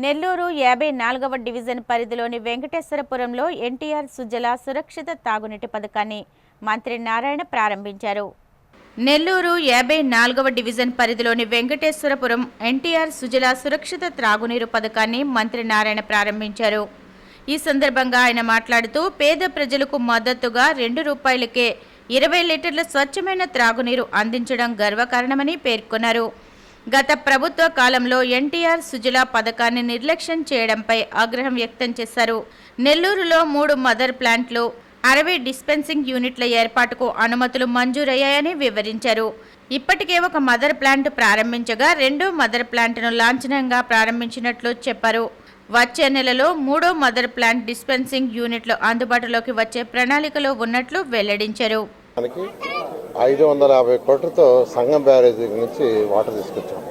Nellore 54వ division పరిధిలోని వెంకటేశ్వరపురంలో ఎన్టీఆర్ సుజల సురక్షిత తాగునీటి పథకాన్ని మంత్రి నారాయణ ప్రారంభించారు. నెల్లూరు 54వ డివిజన్ పరిధిలోని వెంకటేశ్వరపురం ఎన్టీఆర్ సుజల సురక్షిత త్రాగునీరు పథకాన్ని మంత్రి నారాయణ ప్రారంభించారు. ఈ సందర్భంగా ఆయన మాట్లాడుతూ పేద ప్రజలకు మద్దతుగా ₹2కే 20 లీటర్ల స్వచ్ఛమైన త్రాగునీరు అందించడం గర్వకారణమని పేర్కొన్నారు. గత ప్రభుత్వ కాలంలో ఎన్టీఆర్ సుజల పథకాన్ని నిర్లక్ష్యం చేయడంపై ఆగ్రహం వ్యక్తం చేశారు. నెల్లూరులో 3 మదర్ ప్లాంట్లు, 60 డిస్పెన్సింగ్ యూనిట్ల ఏర్పాటుకు అనుమతులు మంజూరయ్యాయని వివరించారు. ఇప్పటికే ఒక మదర్ ప్లాంట్ ప్రారంభించగా 2వ మదర్ ప్లాంట్ను లాంఛనంగా ప్రారంభించినట్లు చెప్పారు. వచ్చే నెలలో 3వ మదర్ ప్లాంట్ డిస్పెన్సింగ్ యూనిట్లు అందుబాటులోకి వచ్చే ప్రణాళికలో ఉన్నట్లు వెల్లడించారు. 550 కోట్లతో సంగం బ్యారేజీ నుంచి వాటర్ తీసుకొచ్చాం.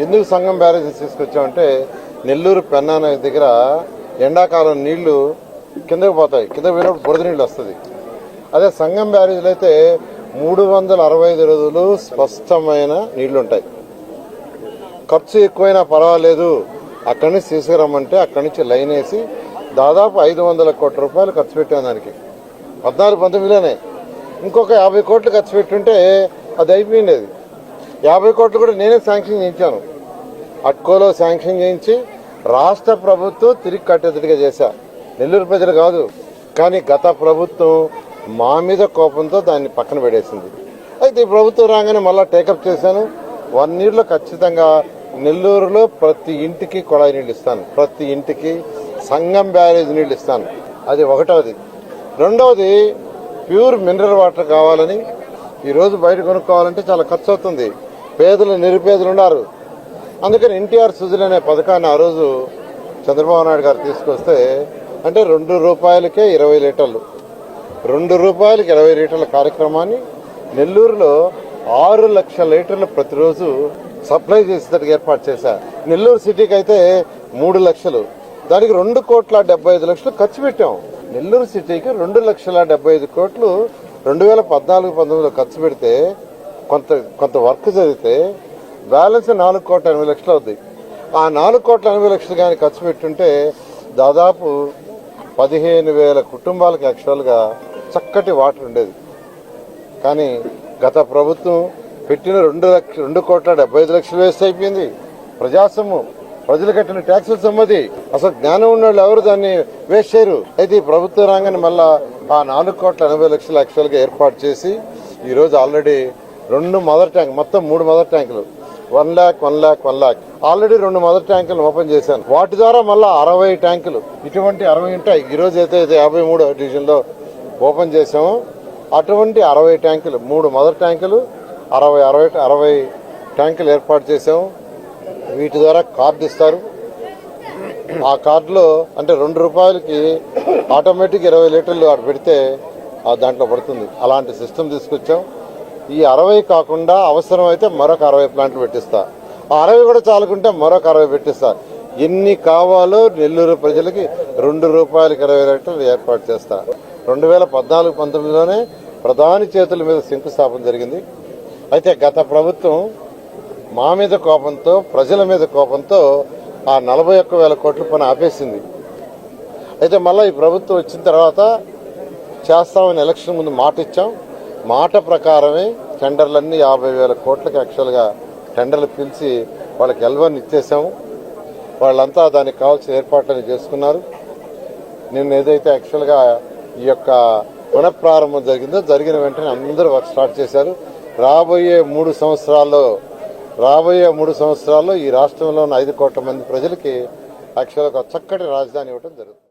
ఎందుకు సంగం బ్యారేజీ తీసుకొచ్చామంటే నెల్లూరు పెన్నా దగ్గర ఎండాకాలం నీళ్లు కిందకి పోతాయి, కింద పోయినప్పుడు బురద నీళ్ళు వస్తుంది. అదే సంగం బ్యారేజీలో అయితే 365 రోజులు స్పష్టమైన నీళ్లుంటాయి. ఖర్చు ఎక్కువైనా పర్వాలేదు, అక్కడి నుంచి తీసుకురమ్మంటే అక్కడి నుంచి లైన్ వేసి దాదాపు 500 కోట్ల రూపాయలు ఖర్చు పెట్టాం. దానికి 14-19లోనే ఇంకొక 50 కోట్లు ఖర్చు పెట్టుంటే అది అయిపోయింది. 50 కోట్లు కూడా నేనే శాంక్షన్ చేయించాను. అట్కోలో శాంక్షన్ చేయించి రాష్ట్ర ప్రభుత్వం తిరిగి కట్టేదిగా చేశా. నెల్లూరు ప్రజలు కాదు, కానీ గత ప్రభుత్వం మా మీద కోపంతో దాన్ని పక్కన పెట్టేసింది. అయితే ఈ ప్రభుత్వం రాగానే మళ్ళీ టేకప్ చేశాను. 1 ఇయర్లో ఖచ్చితంగా నెల్లూరులో ప్రతి ఇంటికి కొళాయి నీళ్ళు ఇస్తాను, ప్రతి ఇంటికి సంగం బ్యారేజ్ నీళ్ళు ఇస్తాను. అది ఒకటవది. రెండవది ప్యూర్ మినరల్ వాటర్ కావాలని ఈరోజు బయట కొనుక్కోవాలంటే చాలా ఖర్చు అవుతుంది. పేదలు నిరుపేదలు ఉన్నారు. అందుకని ఎన్టీఆర్ సుజల అనే పథకాన్ని ఆ రోజు చంద్రబాబు నాయుడు గారు తీసుకొస్తే అంటే ₹2కే 20 లీటర్లు, ₹2కి 20 లీటర్ల కార్యక్రమాన్ని నెల్లూరులో 6 లక్షల లీటర్లు ప్రతిరోజు సప్లై చేసేందుకు ఏర్పాటు చేశారు. నెల్లూరు సిటీకి అయితే 3 లక్షలు, దానికి ₹2,75,00,000 ఖర్చు పెట్టాం. నెల్లూరు సిటీకి 2,75,00,000 కోట్లు 2014-19లో ఖర్చు పెడితే కొంత వర్క్ జరిగితే బ్యాలెన్స్ 4,80,00,000 అవుతుంది. ఆ 4,80,00,000 కానీ ఖర్చు పెట్టుంటే దాదాపు 15,000 కుటుంబాలకు యాక్చువల్గా చక్కటి వాటర్ ఉండేది. కానీ గత ప్రభుత్వం పెట్టిన ₹2,75,00,000 వేస్ట్ అయిపోయింది. ప్రజాసొమ్ము, ప్రజలు కట్టిన ట్యాక్సుల సొమ్మది. అసలు జ్ఞానం ఉన్న వాళ్ళు ఎవరు దాన్ని వేస్ట్ చేయరు. అయితే ఈ ప్రభుత్వ రంగాన్ని మళ్ళా ఆ 4,80,00,000 యాక్చువల్గా ఏర్పాటు చేసి ఈరోజు ఆల్రెడీ 2 మదర్ ట్యాంక్, మొత్తం 3 మదర్ ట్యాంకులు, 1 lakh ఆల్రెడీ 2 మదర్ ట్యాంకులు ఓపెన్ చేశాను. వాటి ద్వారా మళ్ళా 60 ట్యాంకులు, ఇటువంటి 60 ఉంటాయి. ఈ రోజు అయితే 53వ డివిజన్ లో ఓపెన్ చేశాము. అటువంటి 60 ట్యాంకులు, 3 మదర్ ట్యాంకులు, 60 ట్యాంకులు ఏర్పాటు చేశాము. వీటి ద్వారా కార్డు ఇస్తారు. ఆ కార్డులో అంటే ₹2కి ఆటోమేటిక్ 20 లీటర్లు అటు పెడితే దాంట్లో పడుతుంది. అలాంటి సిస్టమ్ తీసుకొచ్చాం. ఈ 60 కాకుండా అవసరమైతే మరొక 60 ప్లాంట్లు పెట్టిస్తా. ఆ 60 కూడా చాలుకుంటే మరొక 60 పెట్టిస్తా. ఎన్ని కావాలో నెల్లూరు ప్రజలకి ₹2కి 20 లీటర్లు ఏర్పాటు చేస్తా. 2014-19లోనే ప్రధాని చేతుల మీద శంకుస్థాపన జరిగింది. అయితే గత ప్రభుత్వం మా మీద కోపంతో, ప్రజల మీద కోపంతో ఆ 41,000 కోట్ల పని ఆపేసింది. అయితే మళ్ళీ ఈ ప్రభుత్వం వచ్చిన తర్వాత చేస్తామని ఎలక్షన్ ముందు మాట ఇచ్చాం. మాట ప్రకారమే టెండర్లన్నీ 50,000 కోట్లకి యాక్చువల్గా టెండర్లు పిలిచి వాళ్ళకి L1 ఇచ్చేసాము. వాళ్ళంతా దానికి కావాల్సిన ఏర్పాట్లని చేసుకున్నారు. నిన్న ఏదైతే యాక్చువల్గా ఈ యొక్క పునఃప్రారంభం జరిగిన వెంటనే అందరూ వర్క్ స్టార్ట్ చేశారు. రాబోయే 3 సంవత్సరాల్లో ఈ రాష్ట్రంలో ఉన్న 5 కోట్ల మంది ప్రజలకి యాక్చువల్గా చక్కటి రాజధాని ఇవ్వడం జరుగుతుంది.